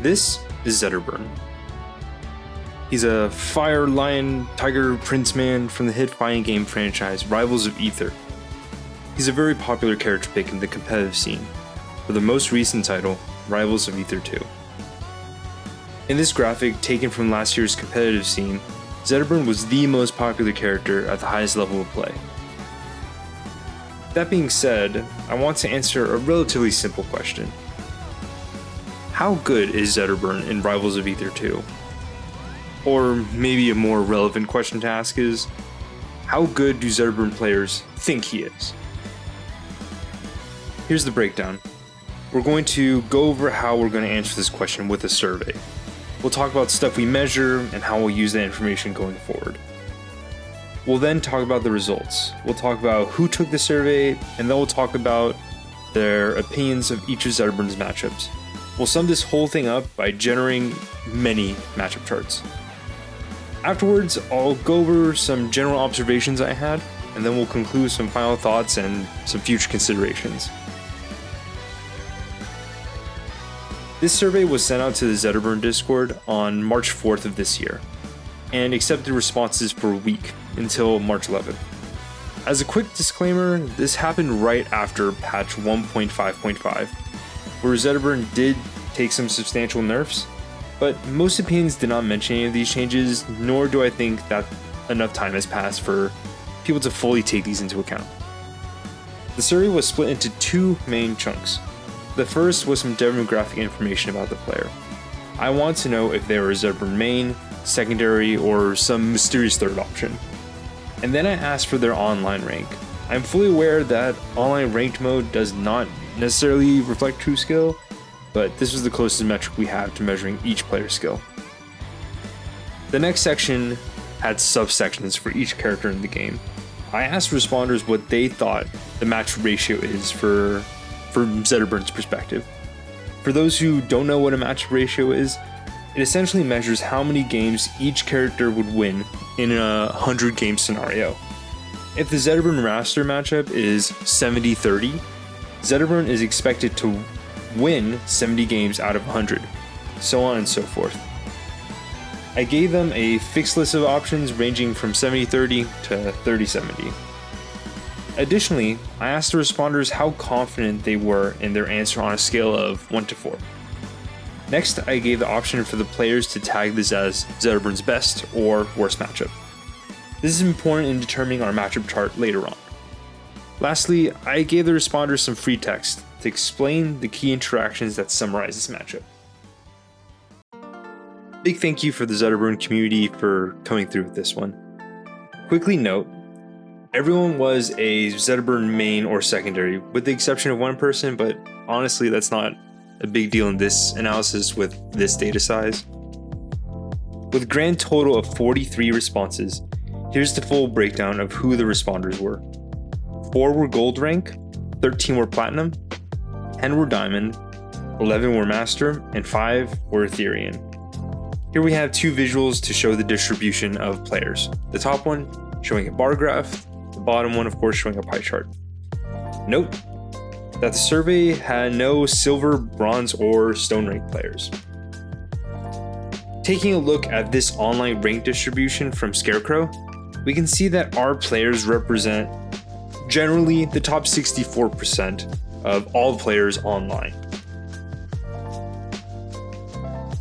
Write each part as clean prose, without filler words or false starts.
This is Zetterburn. He's a fire, lion, tiger, prince man from the hit fighting game franchise Rivals of Aether. He's a very popular character pick in the competitive scene, for the most recent title, Rivals of Aether 2. In this graphic taken from last year's competitive scene, Zetterburn was the most popular character at the highest level of play. That being said, I want to answer a relatively simple question. How good is Zetterburn in Rivals of Aether 2? Or maybe a more relevant question to ask is, how good do Zetterburn players think he is? Here's the breakdown. We're going to go over how we're going to answer this question with a survey. We'll talk about stuff we measure and how we'll use that information going forward. We'll then talk about the results. We'll talk about who took the survey, and then we'll talk about their opinions of each of Zetterburn's matchups. We'll sum this whole thing up by generating many matchup charts. Afterwards, I'll go over some general observations I had, and then we'll conclude with some final thoughts and some future considerations. This survey was sent out to the Zetterburn Discord on March 4th of this year, and accepted responses for a week until March 11th. As a quick disclaimer, this happened right after patch 1.5.5, where Zetterburn did take some substantial nerfs, but most opinions did not mention any of these changes, nor do I think that enough time has passed for people to fully take these into account. The survey was split into two main chunks. The first was some demographic information about the player. I want to know if they were a Zetterburn main, secondary, or some mysterious third option. And then I asked for their online rank. I'm fully aware that online ranked mode does not necessarily reflect true skill, but this was the closest metric we have to measuring each player's skill. The next section had subsections for each character in the game. I asked responders what they thought the match ratio is from Zetterburn's perspective. For those who don't know what a match ratio is, it essentially measures how many games each character would win in a 100 game scenario. If the Zetterburn Wrastor matchup is 70-30, Zetterburn is expected to win 70 games out of 100, so on and so forth. I gave them a fixed list of options ranging from 70-30 to 30-70. Additionally, I asked the responders how confident they were in their answer on a scale of 1 to 4. Next, I gave the option for the players to tag this as Zetterburn's best or worst matchup. This is important in determining our matchup chart later on. Lastly, I gave the responders some free text to explain the key interactions that summarize this matchup. Big thank you for the Zetterburn community for coming through with this one. Quickly note, everyone was a Zetterburn main or secondary, with the exception of one person, but honestly that's not a big deal in this analysis with this data size. With a grand total of 43 responses, here's the full breakdown of who the responders were. 4 were gold rank, 13 were platinum, 10 were diamond, 11 were master, and 5 were Etherean. Here we have 2 visuals to show the distribution of players. The top one showing a bar graph, the bottom one of course showing a pie chart. Note that the survey had no silver, bronze, or stone rank players. Taking a look at this online rank distribution from Scarecrow, we can see that our players represent generally the top 64% of all players online.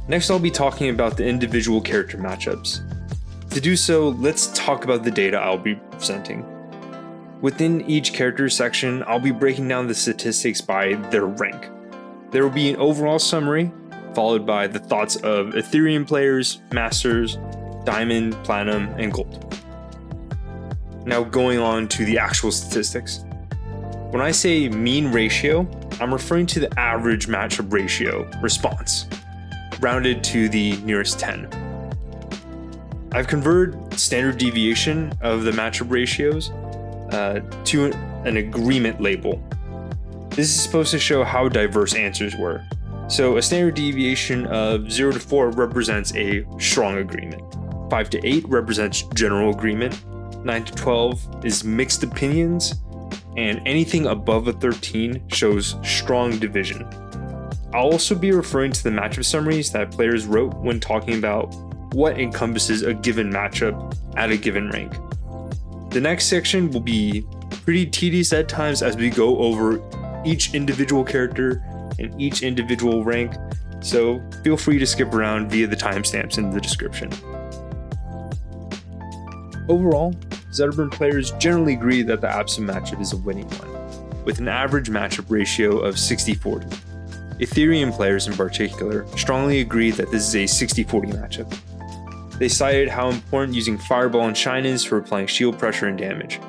Next, I'll be talking about the individual character matchups. To do so, let's talk about the data I'll be presenting. Within each character section, I'll be breaking down the statistics by their rank. There will be an overall summary, followed by the thoughts of Ethereum players, Masters, Diamond, Platinum, and Gold. Now going on to the actual statistics. When I say mean ratio, I'm referring to the average matchup ratio response, rounded to the nearest 10. I've converted standard deviation of the matchup ratios to an agreement label. This is supposed to show how diverse answers were. So a standard deviation of 0 to 4 represents a strong agreement. 5 to 8 represents general agreement. 9 to 12 is mixed opinions. And anything above a 13 shows strong division. I'll also be referring to the matchup summaries that players wrote when talking about what encompasses a given matchup at a given rank. The next section will be pretty tedious at times as we go over each individual character and each individual rank, so feel free to skip around via the timestamps in the description. Overall, Zetterburn players generally agree that the Absa matchup is a winning one, with an average matchup ratio of 60-40. Ethereum players in particular strongly agree that this is a 60-40 matchup. They cited how important using Fireball and Shine is for applying shield pressure and damage.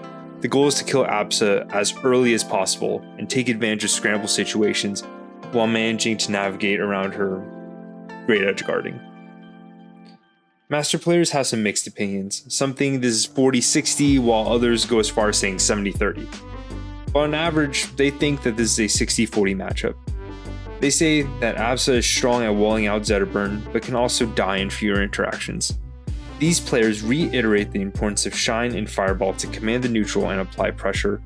The goal is to kill Absa as early as possible and take advantage of scramble situations while managing to navigate around her great edge guarding. Master players have some mixed opinions. Some think this is 40-60 while others go as far as saying 70-30. But on average, they think that this is a 60-40 matchup. They say that Absa is strong at walling out Zetterburn, but can also die in fewer interactions. These players reiterate the importance of Shine and Fireball to command the neutral and apply pressure,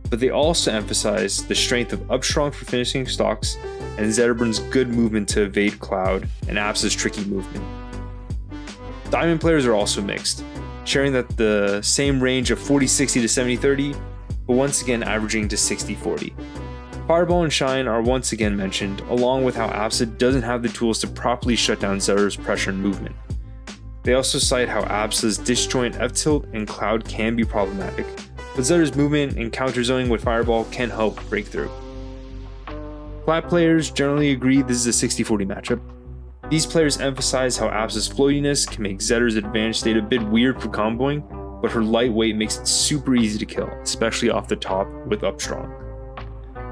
but they also emphasize the strength of Upstrong for finishing stocks and Zetterburn's good movement to evade Cloud and Absa's tricky movement. Diamond players are also mixed, sharing that the same range of 40-60 to 70-30, but once again averaging to 60-40. Fireball and Shine are once again mentioned, along with how Absa doesn't have the tools to properly shut down Zetter's pressure and movement. They also cite how Absa's disjoint F-tilt and Cloud can be problematic, but Zetter's movement and counter zoning with Fireball can help break through. Flat players generally agree this is a 60-40 matchup. These players emphasize how Absa's floatiness can make Zetter's advantage state a bit weird for comboing, but her lightweight makes it super easy to kill, especially off the top with Upstrong.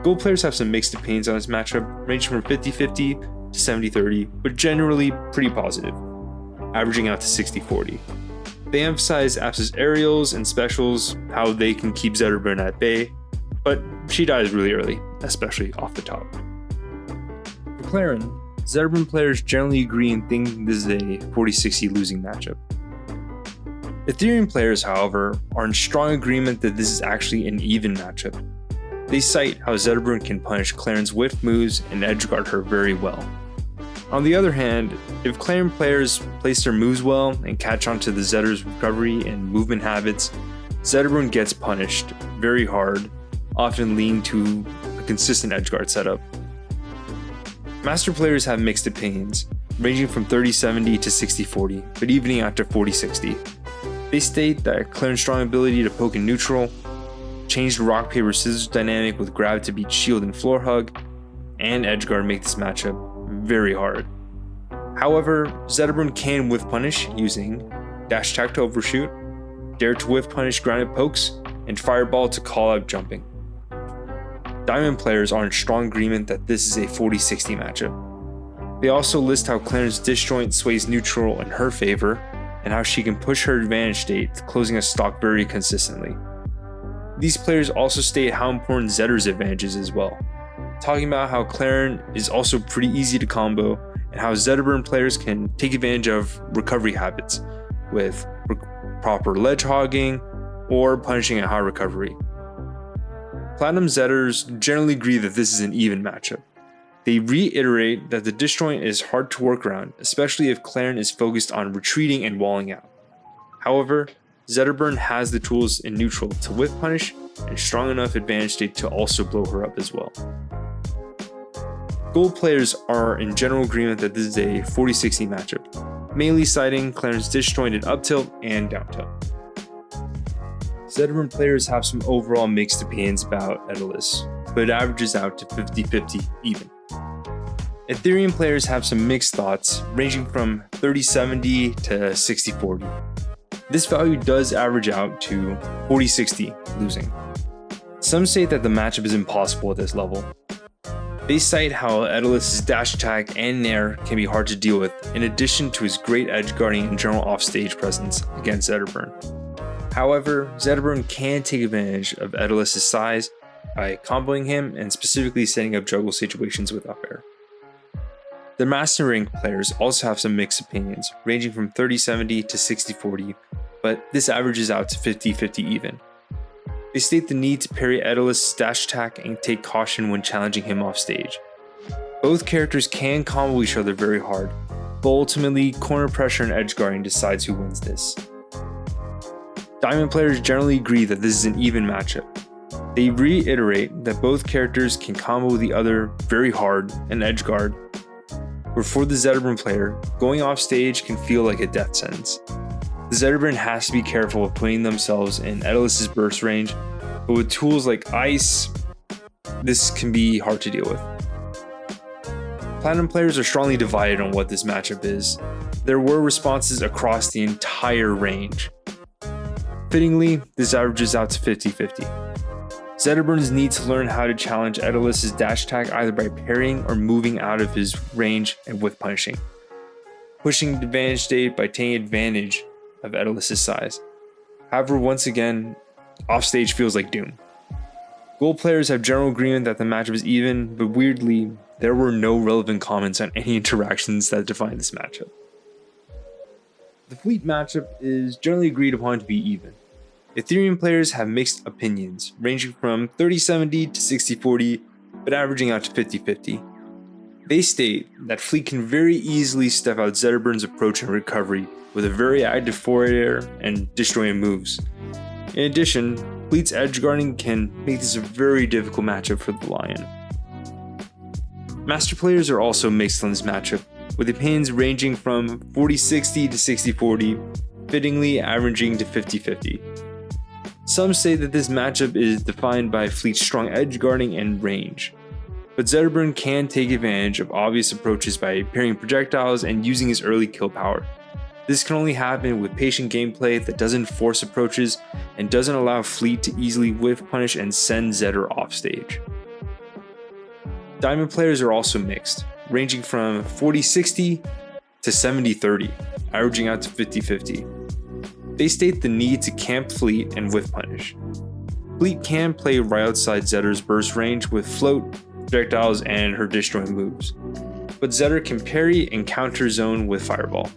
Gold players have some mixed opinions on this matchup, ranging from 50-50 to 70-30, but generally pretty positive, averaging out to 60-40. They emphasize Absa's aerials and specials, how they can keep Zetterburn at bay, but she dies really early, especially off the top. For Clairen, Zetterburn players generally agree and think this is a 40-60 losing matchup. Ethereum players, however, are in strong agreement that this is actually an even matchup. They cite how Zetterburn can punish Clairen's whiff moves and edgeguard her very well. On the other hand, if Clairen players place their moves well and catch on to the Zetter's recovery and movement habits, Zetterburn gets punished very hard, often leading to a consistent edgeguard setup. Master players have mixed opinions, ranging from 30-70 to 60-40, but evening out to 40-60. They state that Clairen's strong ability to poke in neutral, change the rock paper scissors dynamic with grab to beat shield and floor hug, and edgeguard make this matchup very hard. However, Zetterburn can whiff punish using dash attack to overshoot, dare to whiff punish grounded pokes, and fireball to call out jumping. Diamond players are in strong agreement that this is a 40-60 matchup. They also list how Clairen's disjoint sways neutral in her favor, and how she can push her advantage state, closing a stock very consistently. These players also state how important Zetter's advantage is as well, talking about how Clairen is also pretty easy to combo, and how Zetterburn players can take advantage of recovery habits with proper ledge hogging or punishing at high recovery. Platinum Zetters generally agree that this is an even matchup. They reiterate that the disjoint is hard to work around, especially if Clairen is focused on retreating and walling out. However, Zetterburn has the tools in neutral to whiff punish and strong enough advantage state to also blow her up as well. Gold players are in general agreement that this is a 40-60 matchup, mainly citing Clairen's disjointed up tilt and down tilt. Zetterburn players have some overall mixed opinions about Etalus, but it averages out to 50-50 even. Ethereum players have some mixed thoughts, ranging from 30-70 to 60-40. This value does average out to 40-60 losing. Some say that the matchup is impossible at this level. They cite how Etalus' dash attack and nair can be hard to deal with, in addition to his great edge guarding and general offstage presence against Zetterburn. However, Zetterburn can take advantage of Etalus' size by comboing him and specifically setting up juggle situations with up air. The Master Rank players also have some mixed opinions, ranging from 30-70 to 60-40, but this averages out to 50-50 even. They state the need to parry Etalus' dash attack and take caution when challenging him off stage. Both characters can combo each other very hard, but ultimately corner pressure and edge guarding decides who wins this. Diamond players generally agree that this is an even matchup. They reiterate that both characters can combo the other very hard and edge guard, where for the Zetterburn player, going off stage can feel like a death sentence. The Zetterburn has to be careful of putting themselves in Etalus' burst range, but with tools like ice, this can be hard to deal with. Platinum players are strongly divided on what this matchup is. There were responses across the entire range. Fittingly, this averages out to 50-50. Zetterburns need to learn how to challenge Etalus' dash attack either by parrying or moving out of his range and whiff punishing, pushing advantage state by taking advantage of Etalus' size. However, once again, offstage feels like doom. Gold players have general agreement that the matchup is even, but weirdly, there were no relevant comments on any interactions that define this matchup. The fleet matchup is generally agreed upon to be even. Ethereum players have mixed opinions, ranging from 30-70 to 60-40, but averaging out to 50-50. They state that Fleet can very easily step out Zetterburn's approach and recovery with a very active forward air and disjointed moves. In addition, Fleet's edge guarding can make this a very difficult matchup for the Lion. Master players are also mixed on this matchup, with opinions ranging from 40-60 to 60-40, fittingly averaging to 50-50. Some say that this matchup is defined by Fleet's strong edge guarding and range, but Zetterburn can take advantage of obvious approaches by parrying projectiles and using his early kill power. This can only happen with patient gameplay that doesn't force approaches and doesn't allow Fleet to easily whiff punish and send Zetter off stage. Diamond players are also mixed, ranging from 40-60 to 70-30, averaging out to 50-50. They state the need to camp Fleet and whiff punish. Fleet can play right outside Zetter's burst range with float, projectiles, and her disjoint moves, but Zetter can parry and counter zone with fireball.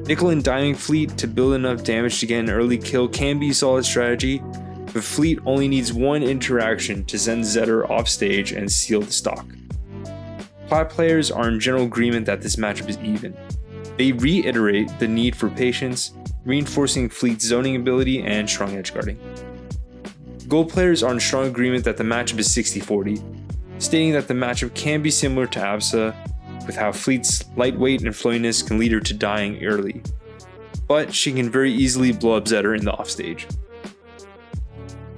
Nickel and diming Fleet to build enough damage to get an early kill can be a solid strategy, but Fleet only needs one interaction to send Zetter off stage and seal the stock. Plat players are in general agreement that this matchup is even. They reiterate the need for patience, reinforcing Fleet's zoning ability and strong edge guarding. Gold players are in strong agreement that the matchup is 60-40, stating that the matchup can be similar to Absa, with how Fleet's lightweight and flowiness can lead her to dying early, but she can very easily blow up Zetter in the offstage.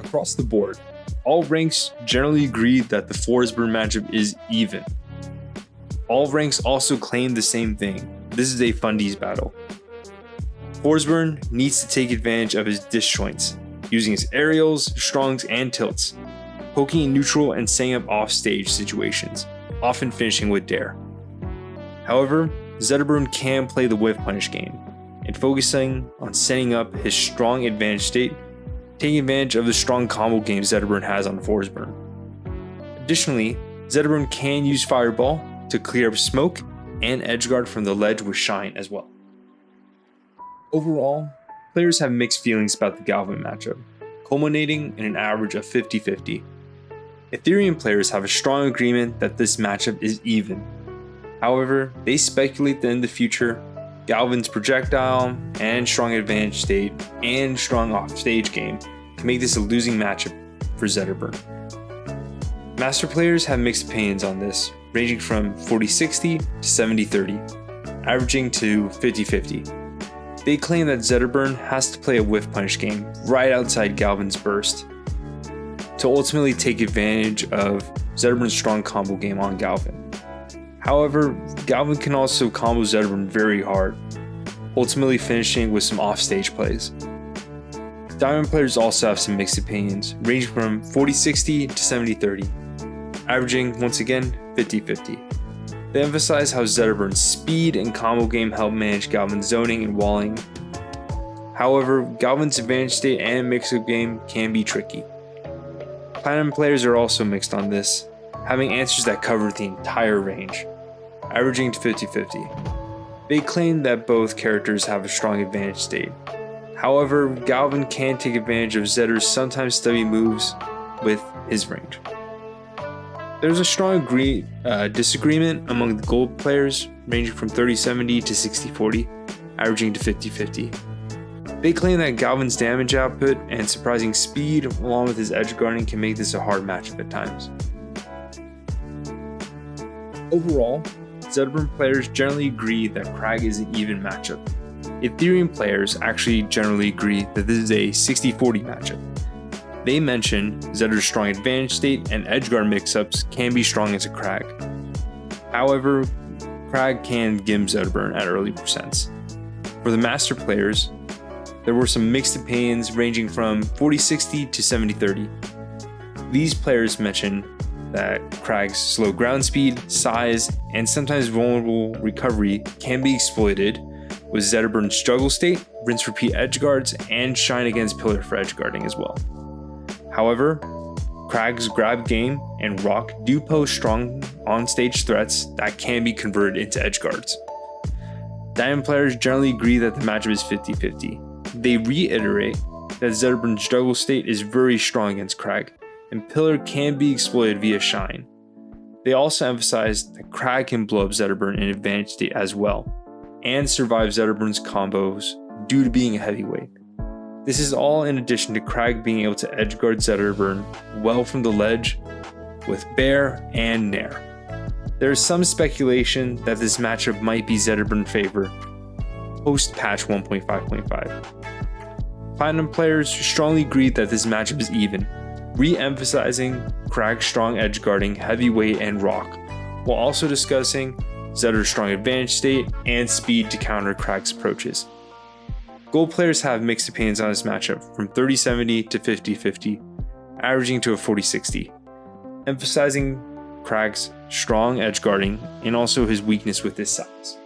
Across the board, all ranks generally agree that the Forsburn matchup is even. All ranks also claim the same thing. This is a fundies battle. Forsburn needs to take advantage of his disjoints, using his aerials, strongs, and tilts, poking in neutral and setting up off-stage situations, often finishing with dare. However, Zetterburn can play the whiff punish game, and focusing on setting up his strong advantage state, taking advantage of the strong combo game Zetterburn has on Forsburn. Additionally, Zetterburn can use Fireball to clear up smoke and edgeguard from the ledge with Shine as well. Overall, players have mixed feelings about the Galvan matchup, culminating in an average of 50-50. Ethereum players have a strong agreement that this matchup is even. However, they speculate that in the future, Galvan's projectile and strong advantage state and strong offstage game can make this a losing matchup for Zetterburn. Master players have mixed opinions on this, ranging from 40-60 to 70-30, averaging to 50-50. They claim that Zetterburn has to play a whiff punish game right outside Galvan's burst to ultimately take advantage of Zetterburn's strong combo game on Galvan. However, Galvan can also combo Zetterburn very hard, ultimately finishing with some offstage plays. Diamond players also have some mixed opinions, ranging from 40-60 to 70-30, averaging, once again, 50-50. They emphasize how Zetterburn's speed and combo game help manage Galvan's zoning and walling. However, Galvan's advantage state and mix-up game can be tricky. Platinum players are also mixed on this, having answers that cover the entire range, averaging to 50-50. They claim that both characters have a strong advantage state. However, Galvan can take advantage of Zetter's sometimes stubby moves with his range. There's a strong disagreement among the gold players, ranging from 30-70 to 60-40, averaging to 50-50. They claim that Galvan's damage output and surprising speed, along with his edge guarding, can make this a hard matchup at times. Overall, Zetterburn players generally agree that Kragg is an even matchup. Ethereum players actually generally agree that this is a 60-40 matchup. They mention Zetter's strong advantage state and edgeguard mix-ups can be strong into Kragg. However, Kragg can gim Zetterburn at early percents. For the master players, there were some mixed opinions ranging from 40-60 to 70-30. These players mention that Kragg's slow ground speed, size, and sometimes vulnerable recovery can be exploited with Zetterburn's juggle state, rinse repeat edgeguards, and shine against pillar for edgeguarding as well. However, Kragg's grab game and rock do pose strong on-stage threats that can be converted into edgeguards. Diamond players generally agree that the matchup is 50-50. They reiterate that Zetterburn's juggle state is very strong against Kragg, and pillar can be exploited via shine. They also emphasize that Kragg can blow up Zetterburn in advantage state as well, and survive Zetterburn's combos due to being a heavyweight. This is all in addition to Kragg being able to edgeguard Zetterburn well from the ledge with Bear and Nair. There is some speculation that this matchup might be Zetterburn favor post patch 1.5.5. Platinum players strongly agree that this matchup is even, re-emphasizing Kragg's strong edgeguarding, heavyweight, and rock, while also discussing Zetter's strong advantage state and speed to counter Kragg's approaches. Gold players have mixed opinions on this matchup, from 30-70 to 50-50, averaging to a 40-60, emphasizing Kragg's strong edge guarding and also his weakness with his size.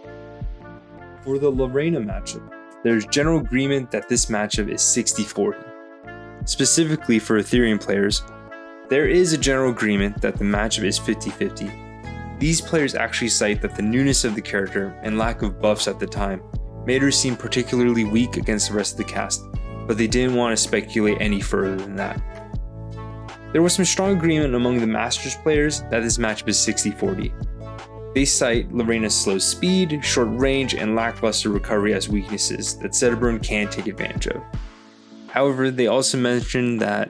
For the Reina matchup, there's general agreement that this matchup is 60-40. Specifically for Ethereum players, there is a general agreement that the matchup is 50-50. These players actually cite that the newness of the character and lack of buffs at the time made her seem particularly weak against the rest of the cast, but they didn't want to speculate any further than that. There was some strong agreement among the Masters players that this matchup is 60-40. They cite Reina's slow speed, short range, and lackluster recovery as weaknesses that Zetterburn can take advantage of. However, they also mention that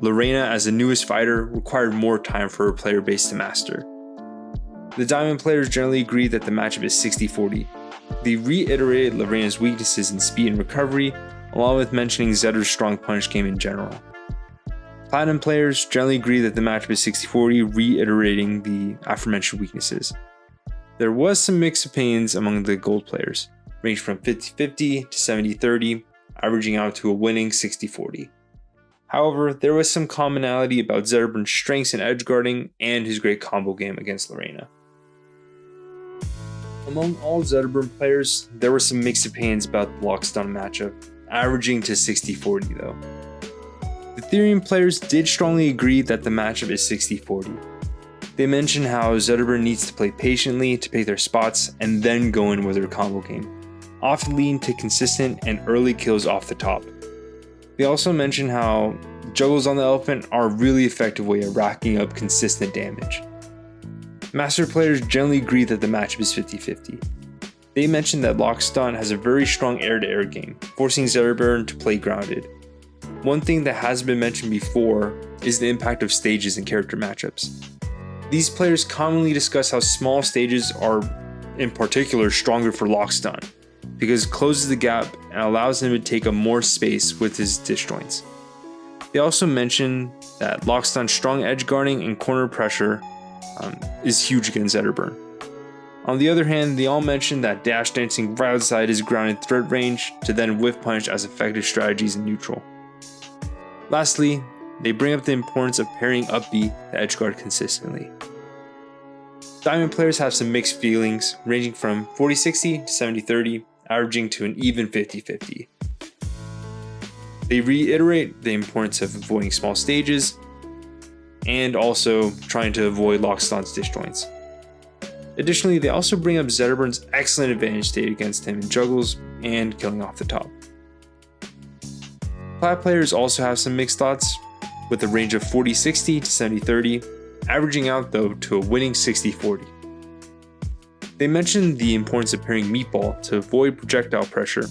Reina, as the newest fighter, required more time for her player base to master. The Diamond players generally agree that the matchup is 60-40. They reiterated Reina's weaknesses in speed and recovery, along with mentioning Zetter's strong punch game in general. Platinum players generally agree that the matchup is 60-40, reiterating the aforementioned weaknesses. There was some mixed opinions among the gold players, ranging from 50-50 to 70-30, averaging out to a winning 60-40. However, there was some commonality about Zetterburn's strengths in edge guarding and his great combo game against Reina. Among all Zetterburn players, there were some mixed opinions about the Loxodont matchup, averaging to 60-40 though. Ethereum players did strongly agree that the matchup is 60-40. They mentioned how Zetterburn needs to play patiently to pick their spots and then go in with their combo game, often leading to consistent and early kills off the top. They also mentioned how juggles on the elephant are a really effective way of racking up consistent damage. Master players generally agree that the matchup is 50-50. They mentioned that Loxodont has a very strong air-to-air game, forcing Zetterburn to play grounded. One thing that hasn't been mentioned before is the impact of stages in character matchups. These players commonly discuss how small stages are, in particular, stronger for Loxodont, because it closes the gap and allows him to take up more space with his disjoints. They also mention that Loxodont's strong edge guarding and corner pressure is huge against Zetterburn. On the other hand, they all mention that dash dancing right outside his grounded threat range to then whiff punch as effective strategies in neutral. Lastly, they bring up the importance of pairing up B to edgeguard consistently. Diamond players have some mixed feelings, ranging from 40-60 to 70-30, averaging to an even 50-50. They reiterate the importance of avoiding small stages, and also trying to avoid Loxodont's disjoints. Additionally, they also bring up Zetterburn's excellent advantage state against him in juggles and killing off the top. Plat players also have some mixed thoughts, with a range of 40-60 to 70-30, averaging out though to a winning 60-40. They mentioned the importance of pairing Meatball to avoid projectile pressure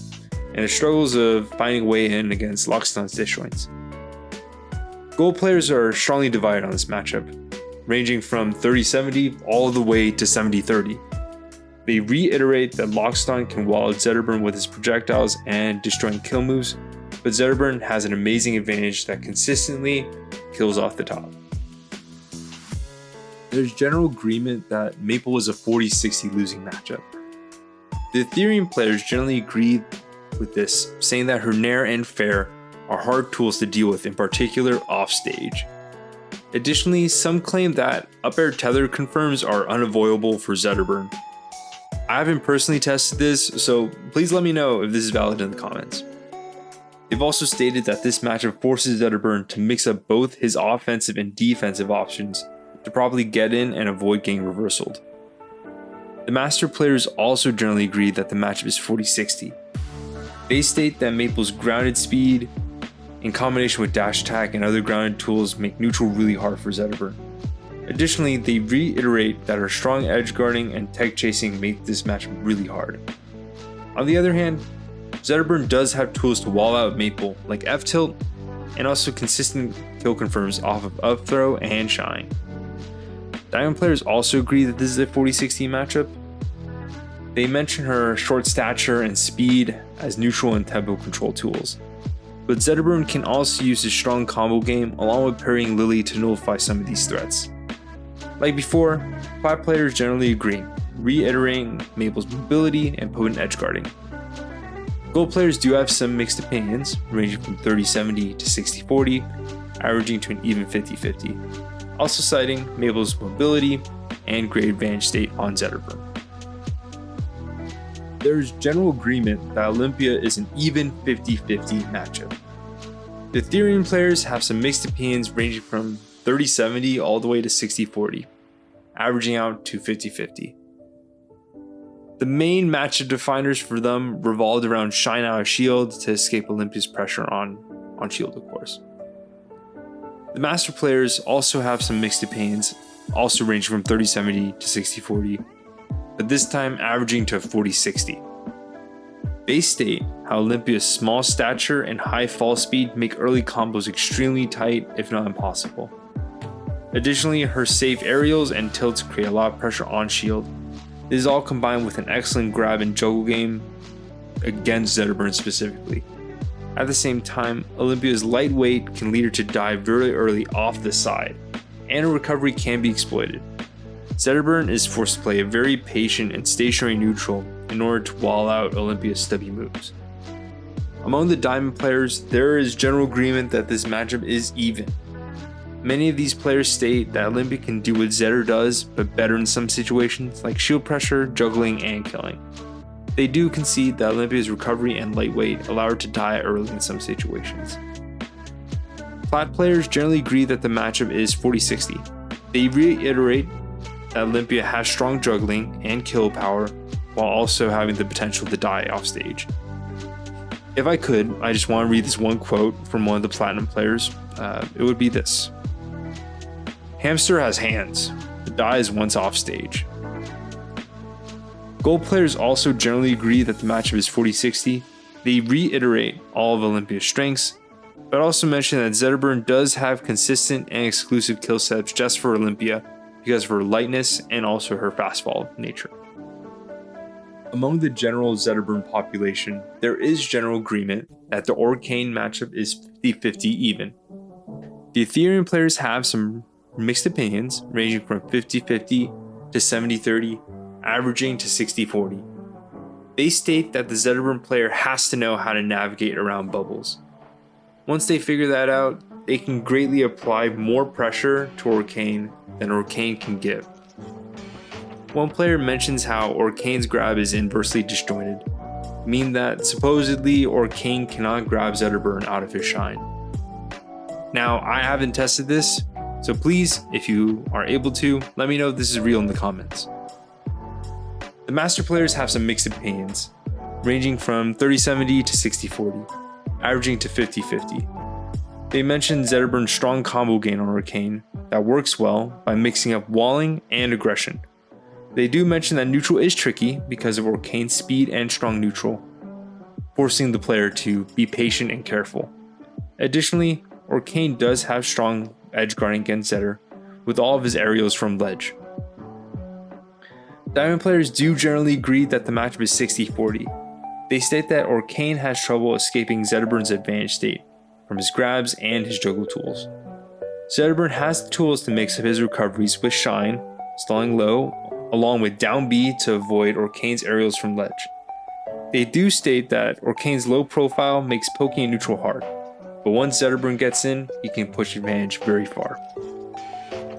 and the struggles of finding a way in against Loxodont's disjoints. Gold players are strongly divided on this matchup, ranging from 30-70 all the way to 70-30. They reiterate that Loxodont can wall out Zetterburn with his projectiles and destroying kill moves, but Zetterburn has an amazing advantage that consistently kills off the top. There's general agreement that Maypul was a 40-60 losing matchup. The Ethereum players generally agree with this, saying that her Nair and Fair are hard tools to deal with, in particular offstage. Additionally, some claim that up air tether confirms are unavoidable for Zetterburn. I haven't personally tested this, so please let me know if this is valid in the comments. They've also stated that this matchup forces Zetterburn to mix up both his offensive and defensive options to properly get in and avoid getting reversaled. The Master players also generally agree that the matchup is 40-60. They state that Maypul's grounded speed, in combination with dash attack and other grounded tools, make neutral really hard for Zetterburn. Additionally, they reiterate that her strong edge guarding and tech chasing make this matchup really hard. On the other hand, Zetterburn does have tools to wall out Maypul, like F-tilt, and also consistent kill confirms off of up throw and shine. Diamond players also agree that this is a 40-60 matchup. They mention her short stature and speed as neutral and tempo control tools. But Zetterburn can also use his strong combo game along with parrying Lily to nullify some of these threats. Like before, 5 players generally agree, reiterating Maypul's mobility and potent edge guarding. Gold players do have some mixed opinions, ranging from 30-70 to 60-40, averaging to an even 50-50, also citing Maypul's mobility and great advantage state on Zetterburn. There's general agreement that Olympia is an even 50-50 matchup. The Ethereum players have some mixed opinions ranging from 30-70 all the way to 60-40, averaging out to 50-50. The main matchup definers for them revolved around shine out of shield to escape Olympia's pressure on shield, of course. The Master players also have some mixed opinions, also ranging from 30-70 to 60-40, but this time averaging to 40-60. They state how Olympia's small stature and high fall speed make early combos extremely tight, if not impossible. Additionally, her safe aerials and tilts create a lot of pressure on shield. This is all combined with an excellent grab and juggle game against Zetterburn specifically. At the same time, Olympia's lightweight can lead her to dive very early off the side, and her recovery can be exploited. Zetterburn is forced to play a very patient and stationary neutral in order to wall out Olympia's stubby moves. Among the Diamond players, there is general agreement that this matchup is even. Many of these players state that Olympia can do what Zetter does, but better in some situations, like shield pressure, juggling, and killing. They do concede that Olympia's recovery and lightweight allow her to die early in some situations. Plat players generally agree that the matchup is 40-60. They reiterate that Olympia has strong juggling and kill power, while also having the potential to die off stage. If I could, I just want to read this one quote from one of the Platinum players. It would be this: "Hamster has hands, but dies once off stage." Gold players also generally agree that the matchup is 40-60. They reiterate all of Olympia's strengths, but also mention that Zetterburn does have consistent and exclusive kill setups just for Olympia because of her lightness and also her fastfall nature. Among the general Zetterburn population, there is general agreement that the Orcane matchup is 50-50 even. The Ethereum players have some mixed opinions, ranging from 50-50 to 70-30, averaging to 60-40. They state that the Zetterburn player has to know how to navigate around bubbles. Once they figure that out, they can greatly apply more pressure to Orcane than Orcane can give. One player mentions how Orcane's grab is inversely disjointed, meaning that supposedly Orcane cannot grab Zetterburn out of his shine. Now, I haven't tested this, so please, if you are able to, let me know if this is real in the comments. The Master players have some mixed opinions, ranging from 30-70 to 60-40, averaging to 50-50. They mentioned Zetterburn's strong combo gain on Orcane, that works well by mixing up walling and aggression. They do mention that neutral is tricky because of Orcane's speed and strong neutral, forcing the player to be patient and careful. Additionally, Orcane does have strong edge guarding against Zetter, with all of his aerials from ledge. Diamond players do generally agree that the matchup is 60-40. They state that Orcane has trouble escaping Zetterburn's advantage state from his grabs and his juggle tools. Zetterburn has the tools to mix up his recoveries with Shine, stalling low, along with down B to avoid Orcane's aerials from ledge. They do state that Orcane's low profile makes poking a neutral hard, but once Zetterburn gets in, he can push advantage very far.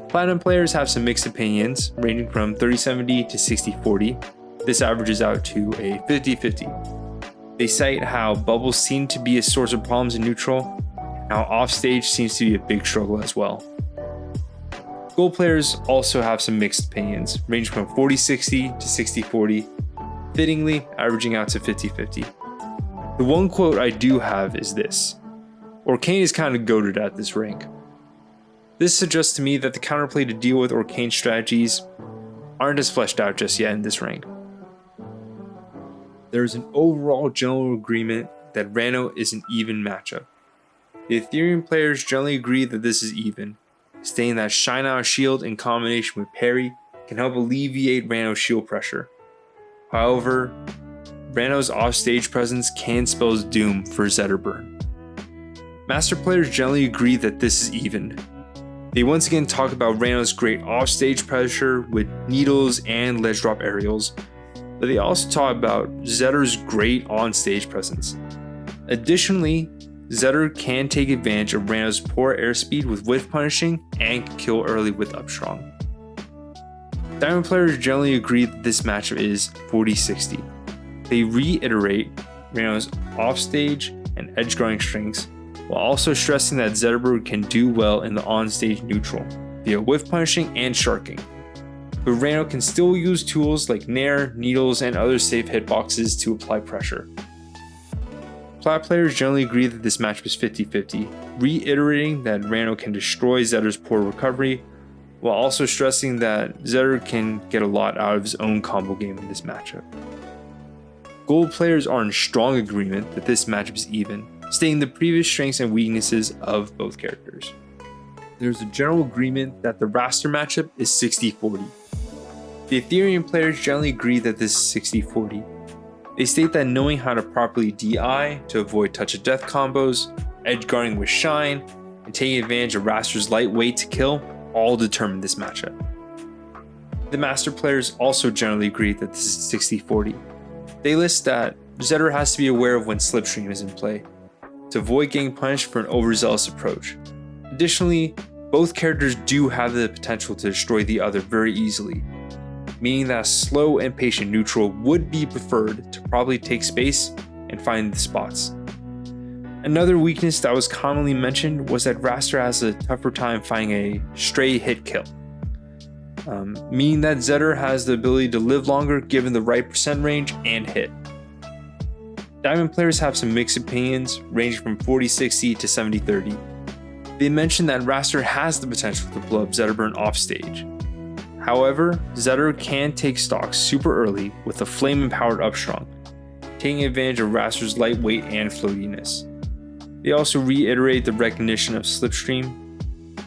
Platinum players have some mixed opinions, ranging from 30-70 to 60-40. This averages out to a 50-50. They cite how bubbles seem to be a source of problems in neutral, and how offstage seems to be a big struggle as well. Gold players also have some mixed opinions, ranging from 40-60 to 60-40, fittingly averaging out to 50-50. The one quote I do have is this: Orcane is kind of goated at this rank. This suggests to me that the counterplay to deal with Orcane strategies aren't as fleshed out just yet in this rank. There is an overall general agreement that Ranno is an even matchup. The Ethereum players generally agree that this is even, stating that Shine Out Shield in combination with Parry can help alleviate Ranno's shield pressure. However, Ranno's offstage presence can spell doom for Zetterburn. Master players generally agree that this is even. They once again talk about Ranno's great offstage pressure with needles and ledge drop aerials, but they also talk about Zetter's great onstage presence. Additionally, Zetter can take advantage of Ranno's poor airspeed with whiff punishing and can kill early with upstrong. Diamond players generally agree that this matchup is 40-60. They reiterate Ranno's offstage and edge guarding strengths, while also stressing that Zetterburn can do well in the onstage neutral via whiff punishing and sharking. But Ranno can still use tools like Nair, needles, and other safe hitboxes to apply pressure. Plat players generally agree that this matchup is 50-50, reiterating that Ranno can destroy Zetter's poor recovery, while also stressing that Zetter can get a lot out of his own combo game in this matchup. Gold players are in strong agreement that this matchup is even, stating the previous strengths and weaknesses of both characters. There's a general agreement that the Wrastor matchup is 60-40. The Ethereum players generally agree that this is 60-40. They state that knowing how to properly DI to avoid touch of death combos, edge guarding with Shine, and taking advantage of Wrastor's lightweight to kill all determine this matchup. The Master players also generally agree that this is 60-40. They list that Zetter has to be aware of when Slipstream is in play, to avoid getting punished for an overzealous approach. Additionally, both characters do have the potential to destroy the other very easily, meaning that slow and patient neutral would be preferred to probably take space and find the spots. Another weakness that was commonly mentioned was that Wrastor has a tougher time finding a stray hit kill, meaning that Zetter has the ability to live longer given the right percent range and hit. Diamond players have some mixed opinions, ranging from 40-60 to 70-30. They mention that Wrastor has the potential to blow up Zetterburn offstage. However, Zetter can take stock super early with a flame-empowered upstrong, taking advantage of Wrastor's lightweight and floatiness. They also reiterate the recognition of Slipstream,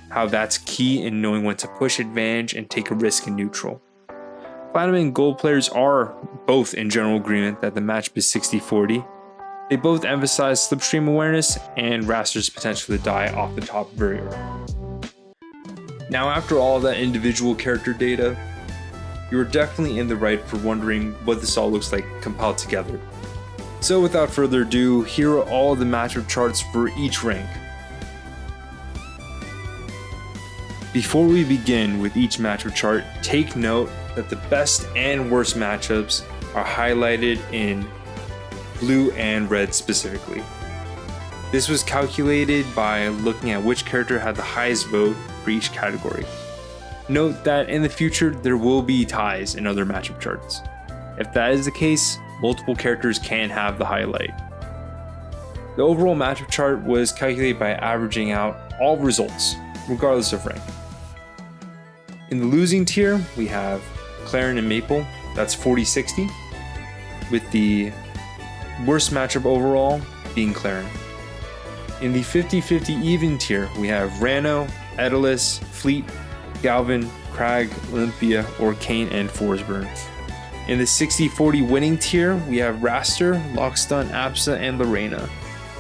how that's key in knowing when to push advantage and take a risk in neutral. Platinum and Gold players are both in general agreement that the matchup is 60-40. They both emphasize Slipstream awareness and Wrastor's potential to die off the top very early. Now, after all that individual character data, you are definitely in the right for wondering what this all looks like compiled together. So without further ado, here are all the matchup charts for each rank. Before we begin with each matchup chart, take note that the best and worst matchups are highlighted in blue and red specifically. This was calculated by looking at which character had the highest vote for each category. Note that in the future there will be ties in other matchup charts. If that is the case, multiple characters can have the highlight. The overall matchup chart was calculated by averaging out all results, regardless of rank. In the losing tier, we have Clairen and Maypul. That's 40-60, with the worst matchup overall being Clairen. In the 50-50 even tier, we have Ranno, Etalus, Fleet, Galvan, Kragg, Olympia, Orcane, and Forsburn. In the 60-40 winning tier, we have Wrastor, Loxodont, Absa, and Reina,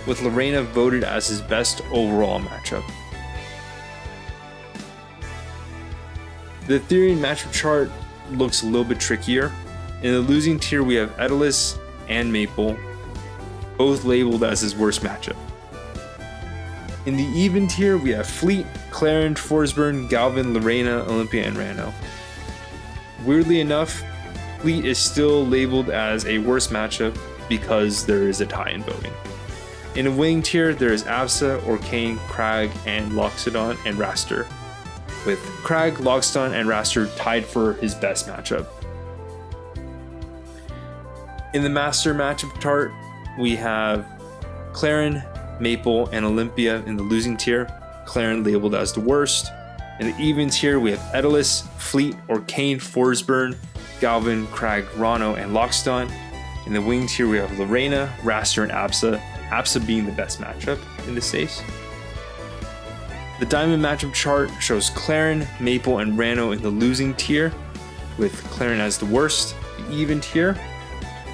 with Reina voted as his best overall matchup. The Ethereum matchup chart looks a little bit trickier. In the losing tier, we have Etalus and Maypul, both labeled as his worst matchup. In the even tier, we have Fleet, Clairen, Forsburn, Galvan, Reina, Olympia, and Ranno. Weirdly enough, Fleet is still labeled as a worst matchup because there is a tie in voting. In the winning tier, there is Absa, Orcane, Kragg, and Loxodont and Wrastor, with Kragg, Loxodont, and Wrastor tied for his best matchup. In the master matchup chart, we have Clairen, Maypul, and Olympia in the losing tier, Clairen labeled as the worst. In the even tier, we have Etalus, Fleet, Orcane, Forsburn, Galvan, Kragg, Ranno, and Loxodont. In the winning tier, we have Reina, Wrastor, and Absa, Absa being the best matchup in this case. The diamond matchup chart shows Clairen, Maypul, and Ranno in the losing tier, with Clairen as the worst. The even tier,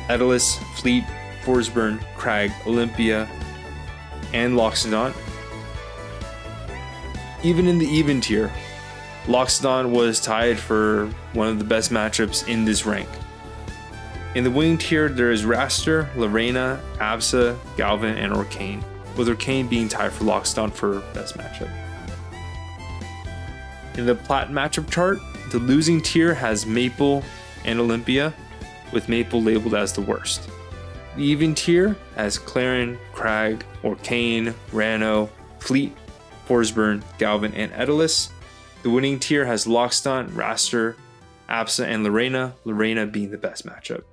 Etalus, Fleet, Forsburn, Kragg, Olympia, and Loxodont. Even in the even tier, Loxodont was tied for one of the best matchups in this rank. In the winning tier, there is Wrastor, Reina, Absa, Galvan, and Orcane, with Orcane being tied for Loxodont for best matchup. In the plat matchup chart, the losing tier has Maypul and Olympia, with Maypul labeled as the worst. The even tier has Clairen, Kragg, Orcane, Ranno, Fleet, Forsburn, Galvan, and Etalus. The winning tier has Loxodont, Wrastor, Absa, and Reina being the best matchup.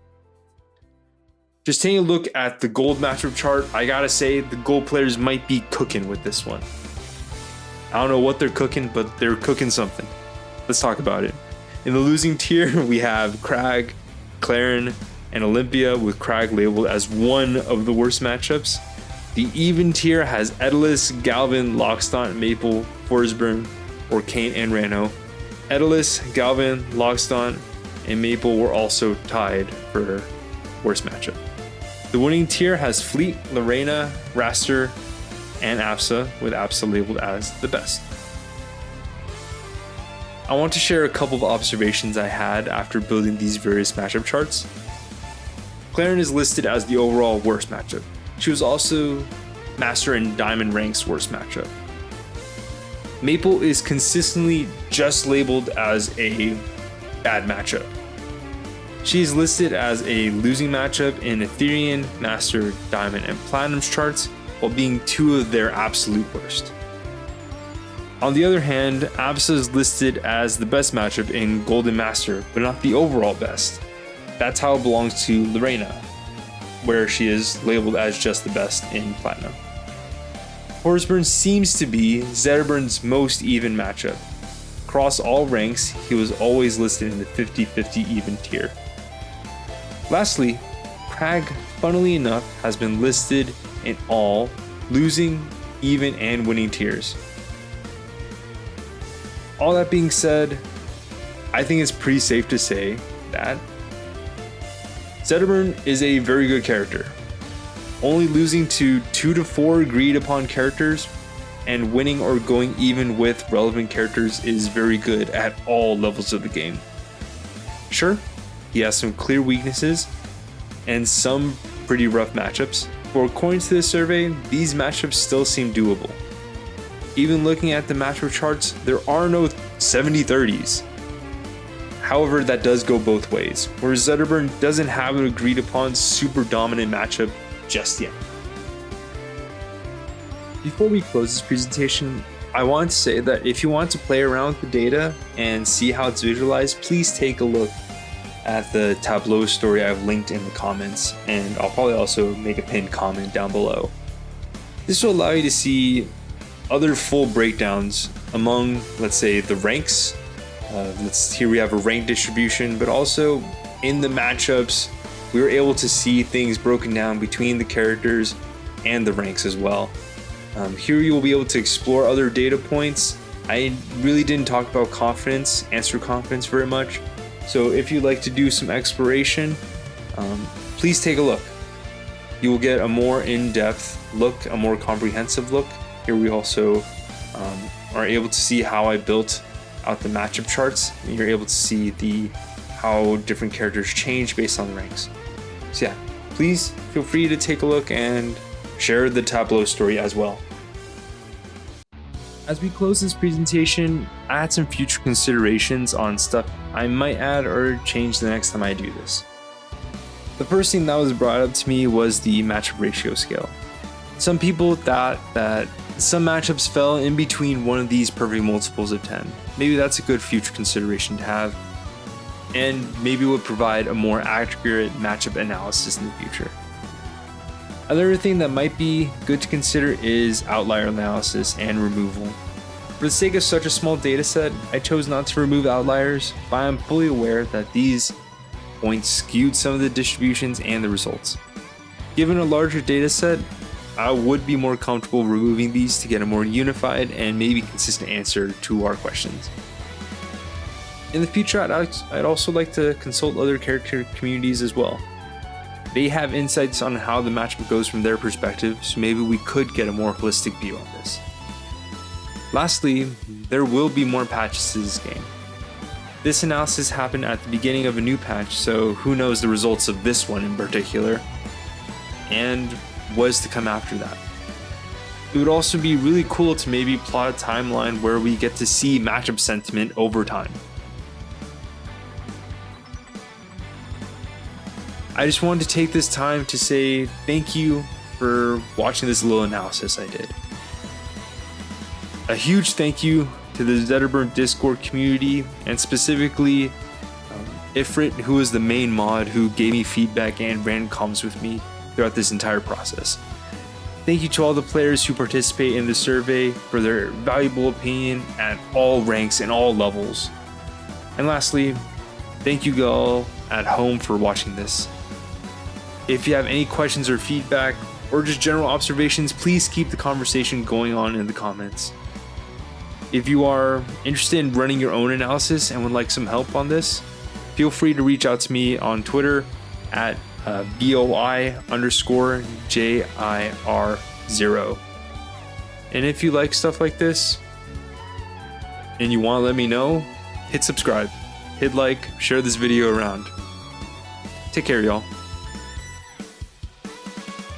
Just taking a look at the gold matchup chart, I gotta say the gold players might be cooking with this one. I don't know what they're cooking, but they're cooking something. Let's talk about it. In the losing tier, we have Kragg, Clairen, and Olympia, with Kragg labeled as one of the worst matchups. The even tier has Etalus, Galvan, Loxodont, Maypul, Forsburn, Orcane, and Ranno. Etalus, Galvan, Loxodont, and Maypul were also tied for worst matchup. The winning tier has Fleet, Reina, Wrastor, and Absa, with Absa labeled as the best. I want to share a couple of observations I had after building these various matchup charts. Clairen is listed as the overall worst matchup. She was also Master and Diamond ranks worst matchup. Maypul is consistently just labeled as a bad matchup. She is listed as a losing matchup in Ethereum, Master, Diamond, and Platinum's charts, while being two of their absolute worst. On the other hand, Absa is listed as the best matchup in Golden Master, but not the overall best. That's how it belongs to Reina, where she is labeled as just the best in Platinum. Forsburn seems to be Zetterburn's most even matchup. Across all ranks, he was always listed in the 50-50 even tier. Lastly, Kragg, funnily enough, has been listed in all losing, even, and winning tiers. All that being said, I think it's pretty safe to say that Zetterburn is a very good character. Only losing to 2 to 4 agreed upon characters and winning or going even with relevant characters is very good at all levels of the game. Sure, he has some clear weaknesses and some pretty rough matchups, but according to this survey, these matchups still seem doable. Even looking at the matchup charts, there are no 70-30s. However, that does go both ways, where Zetterburn doesn't have an agreed upon super dominant matchup just yet. Before we close this presentation, I want to say that if you want to play around with the data and see how it's visualized, please take a look at the Tableau story I've linked in the comments, and I'll probably also make a pinned comment down below. This will allow you to see other full breakdowns among, let's say, the ranks, Here we have a rank distribution, but also in the matchups, we were able to see things broken down between the characters and the ranks as well. Here you will be able to explore other data points. I really didn't talk about answer confidence very much. So if you'd like to do some exploration, please take a look. You will get a more in-depth look, a more comprehensive look. Here we also are able to see how I built out the matchup charts. And you're able to see how different characters change based on ranks. So yeah, please feel free to take a look and share the Tableau story as well. As we close this presentation, I had some future considerations on stuff I might add or change the next time I do this. The first thing that was brought up to me was the matchup ratio scale. Some people thought that some matchups fell in between one of these perfect multiples of 10. Maybe that's a good future consideration to have, and maybe would provide a more accurate matchup analysis in the future. Another thing that might be good to consider is outlier analysis and removal. For the sake of such a small dataset, I chose not to remove outliers, but I am fully aware that these points skewed some of the distributions and the results. Given a larger dataset, I would be more comfortable removing these to get a more unified and maybe consistent answer to our questions. In the future, I'd also like to consult other character communities as well. They have insights on how the matchup goes from their perspective, so maybe we could get a more holistic view on this. Lastly, there will be more patches to this game. This analysis happened at the beginning of a new patch, so who knows the results of this one in particular, and was to come after that. It would also be really cool to maybe plot a timeline where we get to see matchup sentiment over time. I just wanted to take this time to say thank you for watching this little analysis I did. A huge thank you to the Zetterburn Discord community, and specifically Ifrit, who was the main mod who gave me feedback and ran comms with me throughout this entire process. Thank you to all the players who participate in the survey for their valuable opinion at all ranks and all levels. And lastly, thank you all at home for watching this. If you have any questions or feedback, or just general observations, please keep the conversation going on in the comments. If you are interested in running your own analysis and would like some help on this, feel free to reach out to me on Twitter at BOI_JIR0. And if you like stuff like this and you want to let me know, hit subscribe, hit like, share this video around. Take care, y'all.